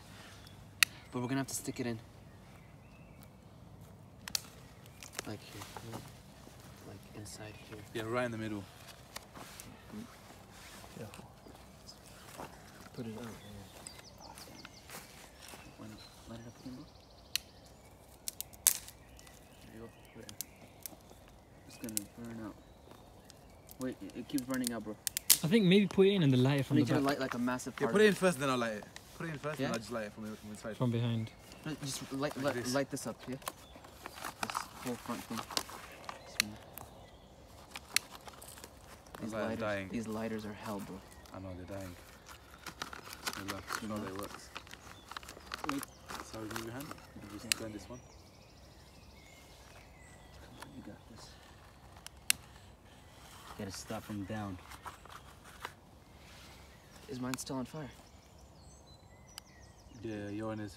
But we're gonna have to stick it in. Like here. Like inside here. Yeah, right in the middle. Careful. Put it out. Light it up again, bro. There you go. Put it in. It's gonna burn out. Wait, it keeps burning out, bro. I think maybe put it in and the light I from need the you to back. light like a massive part. Yeah, put it in first, then I'll light it. Put it in first, Yeah? and I'll just light it from inside. From behind. No, just Like this. light this up, yeah? This whole front thing. I'm dying. These lighters are hell, bro. I know, they're dying. You know that it works. Wait. Sorry, move your hand. You just turn this one. Come on, you got this. Gotta stop from down. Is mine still on fire? Yeah, your one is.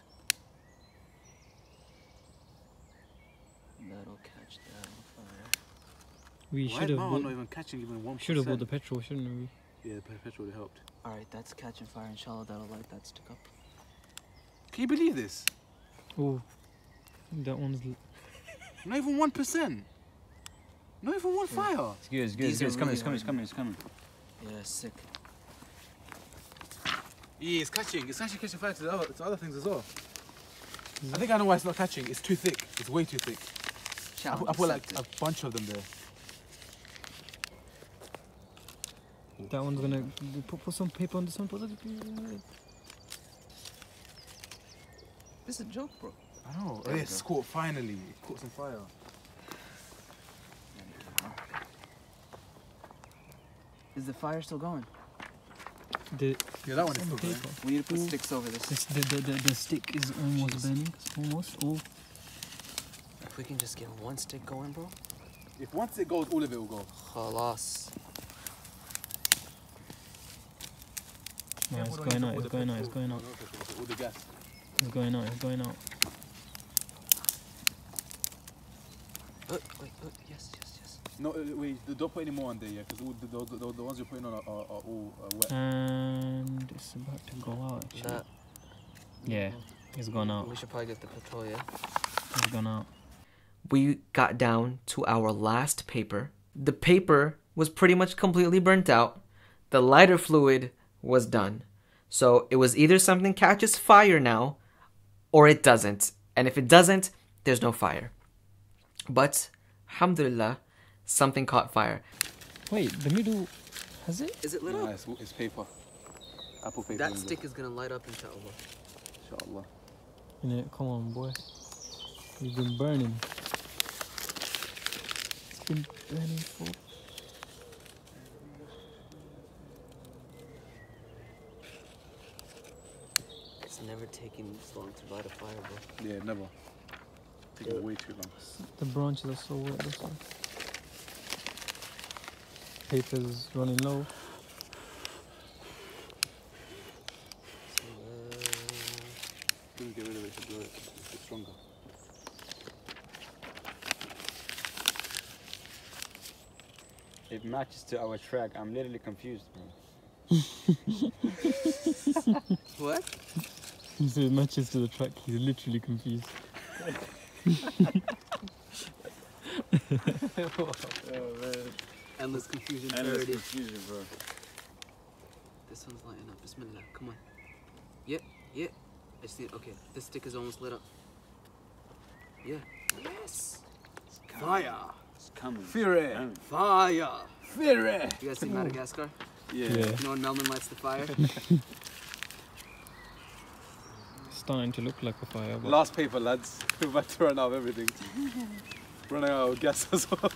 That'll catch that on fire. We Why should is have mine not bought, even catching even 1%? should have bought the petrol, shouldn't we? Yeah, the petrol would have helped. Alright, that's catching fire. Inshallah, that'll light that stick up. Can you believe this? Oh, that one's. Not even 1%. Not even one fire. It's good, it's good, These it's are coming, really it's coming, it's hard. coming, it's coming. Yeah, sick. Yeah, it's catching. It's actually catching fire to other things as well. I think I know why it's not catching. It's too thick. It's way too thick. I put like a bunch of them there. That one's gonna put some paper on this one. This is a joke, bro. I know. There we It's go. caught finally. It caught some fire. Is the fire still going? The, Yeah, that one is some still paper. We need to put sticks over this. The stick is almost Jeez. burning. It's almost. Oh, If we can just get one stick going, bro. If once it goes, all of it will go. Khalas. no, it's going out. It's going out. It's going out. All the gas. It's going out. It's going out. Wait, yes. No, wait, don't put any more on there, yeah, because the ones you're putting on are all wet. And it's about to go out. Actually. That. Yeah, it's gone out. We should probably get the petrol, yeah? It's gone out. We got down to our last paper. The paper was pretty much completely burnt out. The lighter fluid was done. So it was either something catches fire now or it doesn't. And if it doesn't, there's no fire. But, alhamdulillah, something caught fire. Wait, the middle has it? Is it lit Yeah, up? it's paper. Apple paper. That stick is gonna light up, inshallah. Inshallah. Innit? Come on, boy. You've been burning. It's been burning for. It's never taking this long to light a fire, bro. Yeah, never. Taking way too long. The branches are so wet. This one. Paper's running low. Couldn't get rid of it to blow it. It's stronger. It matches to our track. I'm literally confused, bro. What? He said it matches to the track. He's literally confused. Endless confusion. Endless parody. confusion, bro. This one's lighting up. Bismillah. Come on. Yep. I see it. Okay. This stick is almost lit up. Yeah. Yes. Fire! It's coming. Fury! Fire. Fury! You guys see Madagascar? Yeah. Yeah. You know when Melman lights the fire? It's starting to look like a fire. But Last paper, lads. We're about to run out of everything. Running out of gas as well.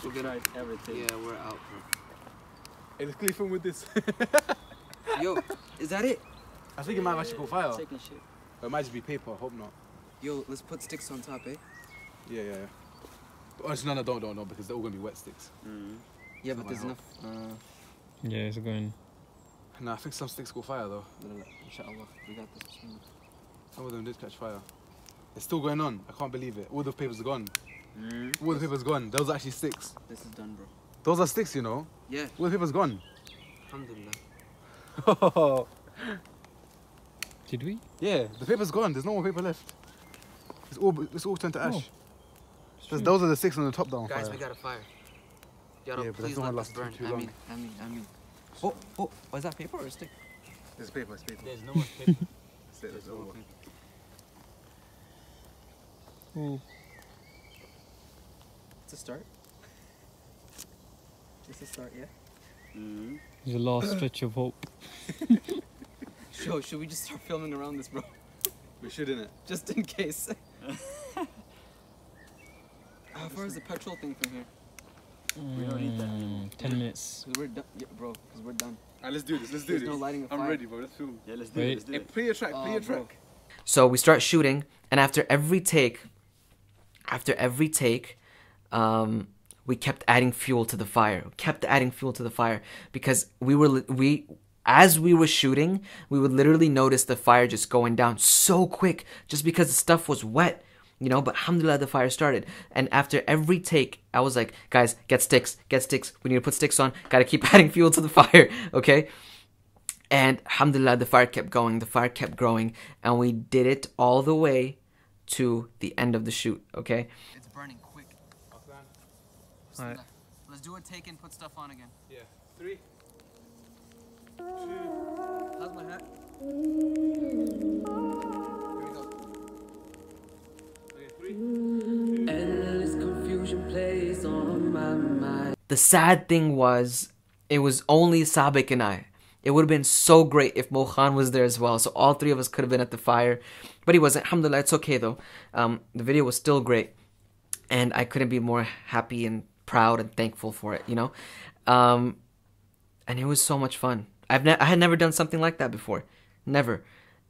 We're gonna. Everything. Yeah, we're out, bro. Hey, let's clean film with this. Yo, is that it? I think it might have actually caught fire. Taking shit. Or it might just be paper. Hope not. Yo, let's put sticks on top, eh? Yeah. Oh, actually, no, don't, because they're all gonna be wet sticks. Yeah, but there's enough. yeah, it's going. Nah, I think some sticks caught fire though. Inshallah, we got this. Some of them did catch fire. It's still going on. I can't believe it. All the papers are gone. All the papers gone. Those are actually sticks. This is done, bro. Those are sticks, you know. Yeah, All the papers gone. alhamdulillah. Did we? Yeah, the paper's gone. There's no more paper left. It's all turned to ash. Oh. Those are the 6 on the top down. Guys, we got a fire. Yeah, Yada, but please that's not let last this burn. too long. I mean. Oh, was that paper or a stick? It's paper, it's paper. There's no more paper. It's over. Oh, It's a start. It's a start, yeah? there's a last stretch of hope. Should we just start filming around this, bro? We should, innit? Just in case. How far is the petrol thing from here? We don't need that. 10 minutes. 'Cause we're done. Yeah, bro, because we're done. Alright, let's do this, let's do There's this. no lighting of I'm fire. ready, bro, let's film. Yeah, let's do Wait. it. Let's do Hey, it. play your track, play your bro. track. So we start shooting, and after every take, we kept adding fuel to the fire. Because as we were shooting, we would literally notice the fire just going down so quick, just because the stuff was wet, you know. But alhamdulillah, the fire started. And after every take, I was like, guys, get sticks. We need to put sticks on. Gotta keep adding fuel to the fire, okay? And alhamdulillah, the fire kept going, the fire kept growing, and we did it all the way to the end of the shoot, okay? It's burning quick. Alright. Let's do a take and put stuff on again. Yeah. 3, 2. How's my hat? Here we go. Okay, 3. Endless confusion plays on my mind. The sad thing was, it was only SAABIK and I. It would have been so great if Mohan was there as well, so all three of us could have been at the fire. But he wasn't. Alhamdulillah, it's okay though. The video was still great, and I couldn't be more happy and proud and thankful for it, you know? And it was so much fun. I had never done something like that before. Never.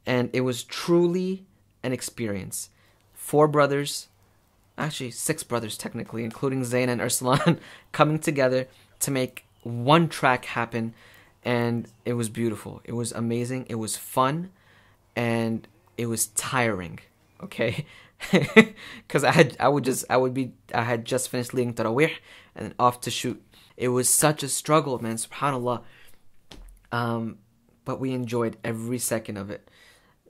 And it was truly an experience. 4 brothers, actually 6 brothers technically, including ZEIN and Arslan, coming together to make one track happen. And it was beautiful. It was amazing. It was fun. And it was tiring. Okay? Because I had just finished leading Tarawih and then off to shoot. It was such a struggle, man. SubhanAllah. But we enjoyed every second of it.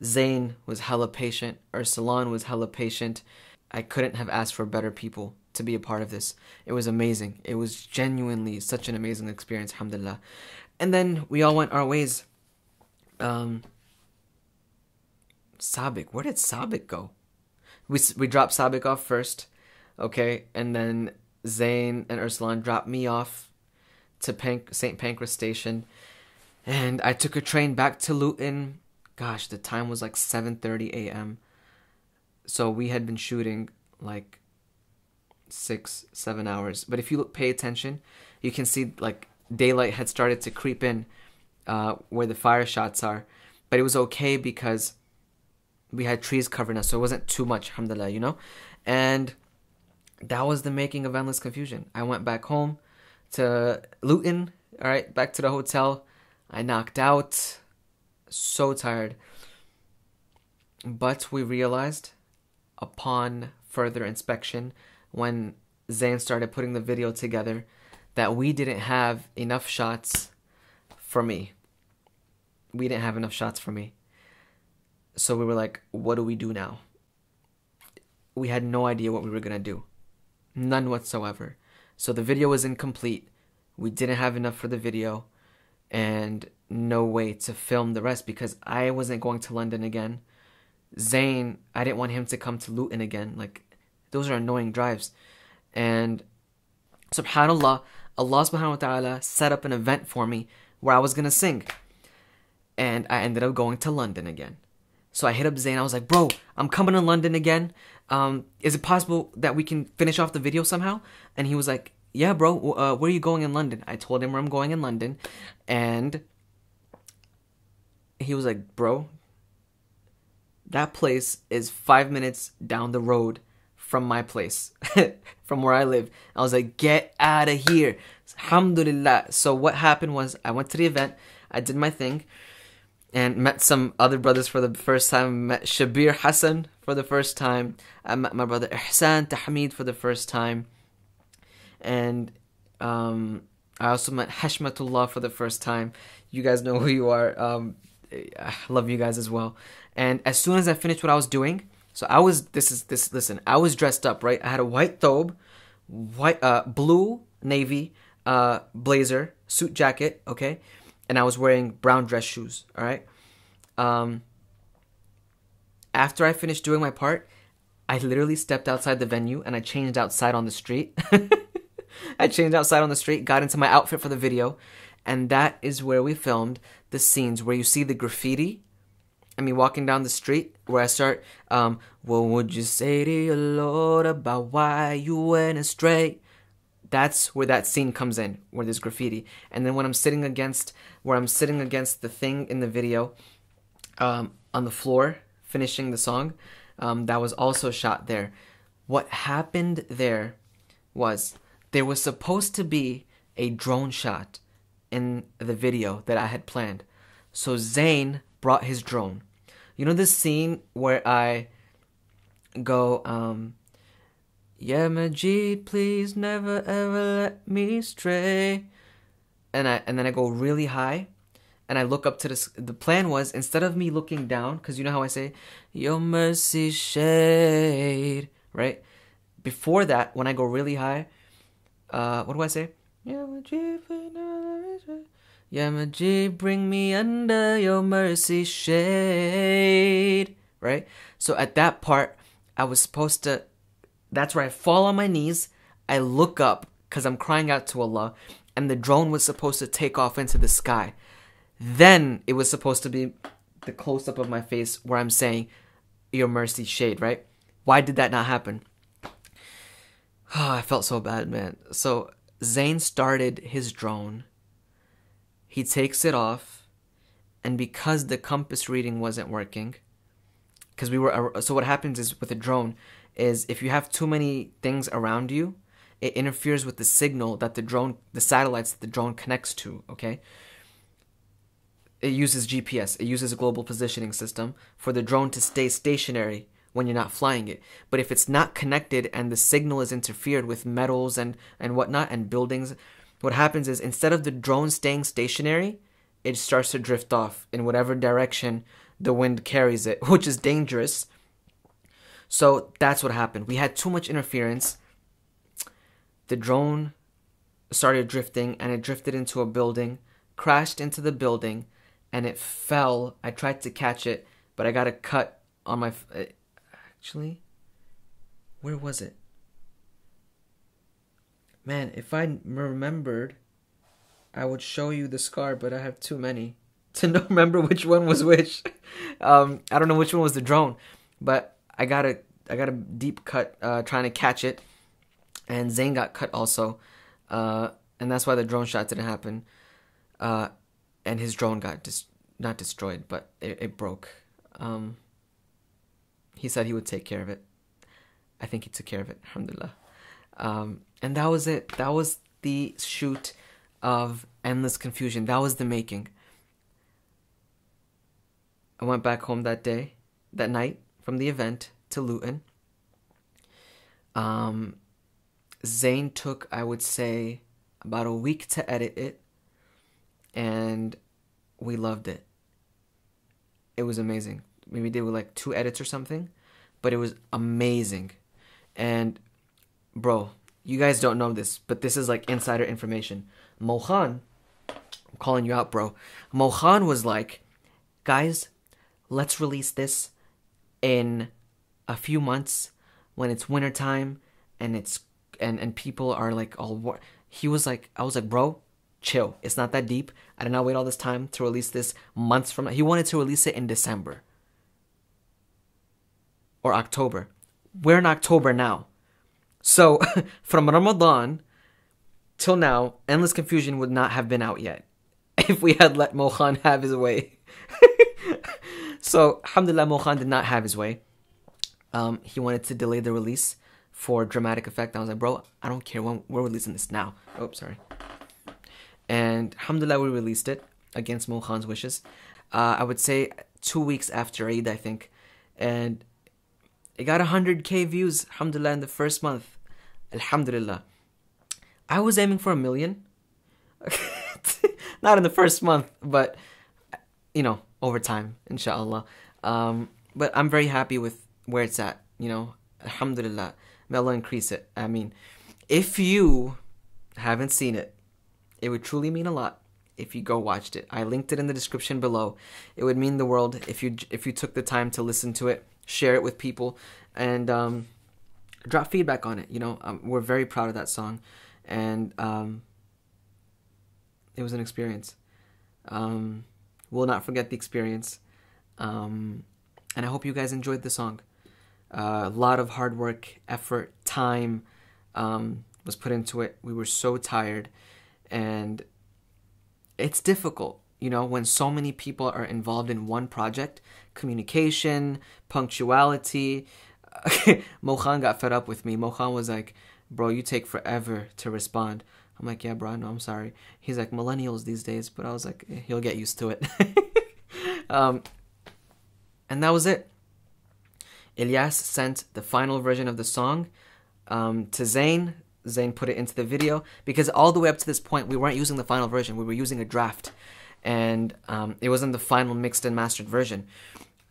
ZEIN was hella patient. Arslan was hella patient. I couldn't have asked for better people to be a part of this. It was amazing. It was genuinely such an amazing experience, alhamdulillah. And then we all went our ways. SAABIK. Where did SAABIK go? We dropped SAABIK off first. Okay. And then ZEIN and Arslan dropped me off to St. Pancras Station. And I took a train back to Luton. Gosh, the time was like 7:30 a.m. So we had been shooting like 6-7 hours. But if you pay attention, you can see like daylight had started to creep in where the fire shots are. But it was okay because we had trees covering us, so it wasn't too much, alhamdulillah, you know? And that was the making of Endless Confusion. I went back home to Luton, all right, back to the hotel. I knocked out, so tired. But we realized upon further inspection, when ZEIN started putting the video together, that we didn't have enough shots for me. We didn't have enough shots for me. So we were like, what do we do now? We had no idea what we were going to do. None whatsoever. So the video was incomplete. We didn't have enough for the video. And no way to film the rest because I wasn't going to London again. ZEIN, I didn't want him to come to Luton again. Like, those are annoying drives. And subhanAllah, Allah subhanahu wa ta'ala set up an event for me where I was going to sing. And I ended up going to London again. So I hit up ZEIN. I was like, bro, I'm coming to London again. Is it possible that we can finish off the video somehow? And he was like, yeah, bro, where are you going in London? I told him where I'm going in London. And he was like, bro, that place is 5 minutes down the road from my place, from where I live. I was like, get out of here. Alhamdulillah. So what happened was I went to the event. I did my thing and met some other brothers for the first time. I met Shabir Hassan for the first time. I met my brother Ihsan Tahmid for the first time. And I also met Hashmatullah for the first time. You guys know who you are. I love you guys as well. And as soon as I finished what I was doing, So I was, listen, I was dressed up, right? I had a white thobe, blue navy blazer, suit jacket, okay? And I was wearing brown dress shoes, all right? After I finished doing my part, I literally stepped outside the venue and I changed outside on the street. I changed outside on the street, got into my outfit for the video, and that is where we filmed the scenes where you see the graffiti and me walking down the street, where I start, what would you say to your Lord about why you went astray? That's where that scene comes in, where there's graffiti. And then when I'm sitting against the thing in the video, on the floor, finishing the song, that was also shot there. What happened there was, there was supposed to be a drone shot in the video that I had planned. So ZEIN brought his drone. You know this scene where I go, yeah, Majid, please never ever let me stray. And then I go really high, and I look up to the plan was, instead of me looking down, because you know how I say, your mercy shade, right? Before that, when I go really high, what do I say? Yeah, Majid, bring me under your mercy shade, right? So at that part, I was supposed to, that's where I fall on my knees, I look up, because I'm crying out to Allah, and the drone was supposed to take off into the sky. Then it was supposed to be the close-up of my face where I'm saying, your mercy shade, right? Why did that not happen? Oh, I felt so bad, man. So ZEIN started his drone. He takes it off, and because the compass reading wasn't working, because so what happens is with a drone is, if you have too many things around you, it interferes with the signal that the satellites that the drone connects to, okay? It uses GPS, it uses a global positioning system for the drone to stay stationary when you're not flying it. But if it's not connected and the signal is interfered with metals and whatnot and buildings, what happens is, instead of the drone staying stationary, it starts to drift off in whatever direction the wind carries it, which is dangerous. So that's what happened. We had too much interference. The drone started drifting, and it drifted into a building, crashed into the building, and it fell. I tried to catch it, but I got a cut on my... Actually, where was it? Man, if I remembered, I would show you the scar, but I have too many to remember which one was which. I don't know which one was the drone, but I got a deep cut trying to catch it, and ZEIN got cut also, and that's why the drone shot didn't happen. And his drone got not destroyed, but it broke. He said he would take care of it. I think he took care of it, alhamdulillah. And that was it. That was the shoot of Endless Confusion. That was the making. I went back home that night from the event to Luton. ZEIN took, I would say, about a week to edit it, and we loved it. It was amazing. Maybe they were like 2 edits or something, but it was amazing. And bro, you guys don't know this, but this is like insider information. Mohan, I'm calling you out, bro. Mohan was like, guys, let's release this in a few months when it's wintertime and people are like all he was like, I was like, bro, chill. It's not that deep. I did not wait all this time to release this months from now. He wanted to release it in December or October. We're in October now. So from Ramadan till now, Endless Confusion would not have been out yet if we had let Mohan have his way. So alhamdulillah, Mohan did not have his way. He wanted to delay the release for dramatic effect. I was like, bro, I don't care when we're releasing this now. Oh, sorry. And alhamdulillah, we released it against Mohan's wishes. I would say 2 weeks after Eid, I think. And it got 100k views, alhamdulillah, in the first month. Alhamdulillah. I was aiming for 1 million. Not in the first month, but, you know, over time, inshallah. But I'm very happy with where it's at, you know. Alhamdulillah. May Allah increase it. I mean, if you haven't seen it, it would truly mean a lot if you go watched it. I linked it in the description below. It would mean the world if you took the time to listen to it, share it with people, and drop feedback on it. You know, we're very proud of that song, and it was an experience. We'll not forget the experience, and I hope you guys enjoyed the song. A lot of hard work, effort, time was put into it. We were so tired, and it's difficult, you know, when so many people are involved in one project. Communication, punctuality. Mohan got fed up with me. Mohan was like, bro, you take forever to respond. I'm like, yeah, bro, I know, I'm sorry. He's like, millennials these days. But I was like, he'll get used to it. And that was it. ILYAS sent the final version of the song to ZEIN. ZEIN put it into the video, because all the way up to this point, we weren't using the final version. We were using a draft. And it wasn't the final mixed and mastered version.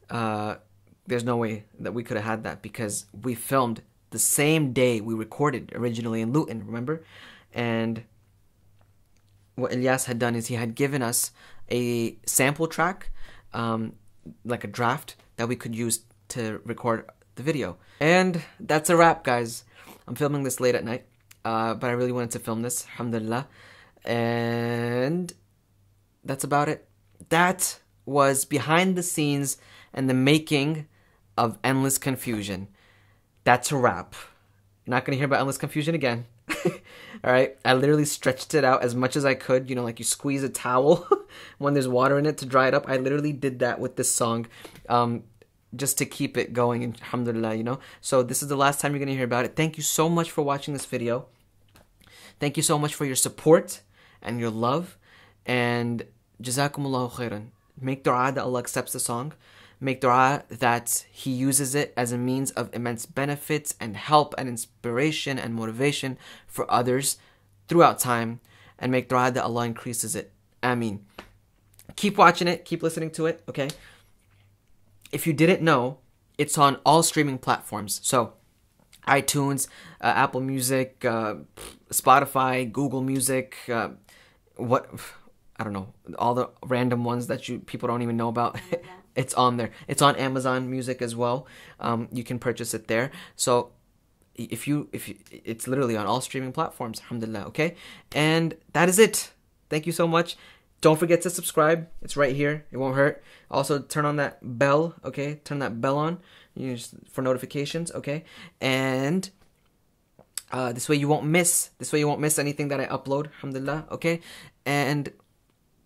There's no way that we could have had that, because we filmed the same day we recorded originally in Luton, remember? And what ILYAS had done is he had given us a sample track, like a draft, that we could use to record the video. And that's a wrap, guys. I'm filming this late at night, but I really wanted to film this, alhamdulillah. And that's about it. That was behind the scenes and the making of Endless Confusion. That's a wrap. You're not going to hear about Endless Confusion again. Alright, I literally stretched it out as much as I could. You know, like you squeeze a towel when there's water in it to dry it up. I literally did that with this song, just to keep it going, alhamdulillah, you know. So this is the last time you're going to hear about it. Thank you so much for watching this video. Thank you so much for your support and your love. And Jazakumullahu khairan. Make dua that Allah accepts the song. Make dua that He uses it as a means of immense benefits and help and inspiration and motivation for others throughout time. And make dua that Allah increases it. Ameen. Keep watching it. Keep listening to it. Okay? If you didn't know, it's on all streaming platforms. So, iTunes, Apple Music, Spotify, Google Music, I don't know, all the random ones that people don't even know about. It's on there. It's on Amazon Music as well. You can purchase it there. So if it's literally on all streaming platforms, alhamdulillah, okay? And that is it. Thank you so much. Don't forget to subscribe. It's right here. It won't hurt. Also, turn on that bell, okay? Turn that bell on for notifications, okay? And this way you won't miss. Anything that I upload, alhamdulillah, okay? And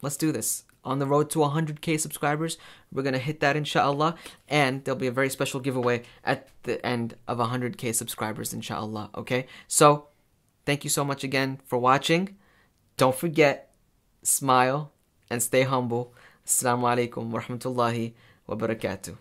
let's do this. On the road to 100k subscribers, we're going to hit that inshallah, and there'll be a very special giveaway at the end of 100k subscribers inshallah, okay? So, thank you so much again for watching. Don't forget, smile and stay humble. Assalamu alaikum wa rahmatullahi wa barakatuh.